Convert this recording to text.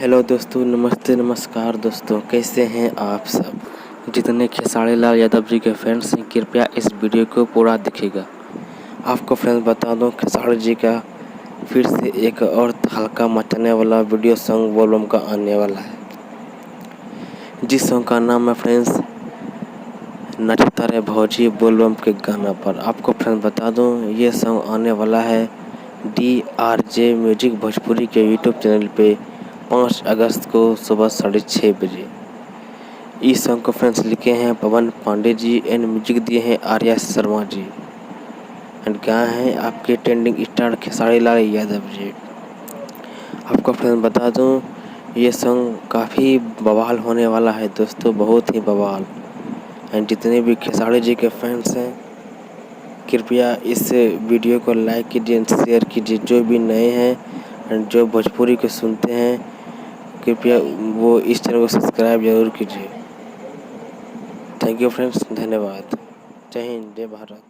Hello दोस्तों, नमस्ते नमस्कार दोस्तों, कैसे हैं आप सब। जितने खेसारी लाल यादव जी के फैंस हैं, कृपया इस वीडियो को पूरा देखिएगा। आपको फ्रेंड्स बता दूं, खेसारी जी का फिर से एक और हल्का मचाने वाला वीडियो सॉन्ग बोलबम का आने वाला है, जिस सॉन्ग का नाम है फ्रेंड्स नचता रे भौजी बोलबम के गाना पर। आपको फ्रेंड्स बता दूं, ये सॉन्ग आने वाला है DRJ म्यूजिक भोजपुरी के यूट्यूब चैनल पे 5 अगस्त को सुबह 6:30 बजे। इस सॉन्ग को फ्रेंड्स लिखे हैं पवन पांडे जी एंड म्यूजिक दिए हैं आर्या शर्मा जी एंड गाए हैं आपके ट्रेंडिंग स्टार खेसारी लाल यादव जी। आपको फ्रेंड्स बता दूं, ये सॉन्ग काफ़ी बवाल होने वाला है दोस्तों, बहुत ही बवाल। एंड जितने भी खेसारी जी के फैंस हैं, कृपया इस वीडियो को लाइक कीजिए एंड शेयर कीजिए। जो भी नए हैं एंड जो भोजपुरी को सुनते हैं, कृपया वो इस चैनल को सब्सक्राइब जरूर कीजिए। थैंक यू फ्रेंड्स, धन्यवाद। जय हिंद, जय भारत।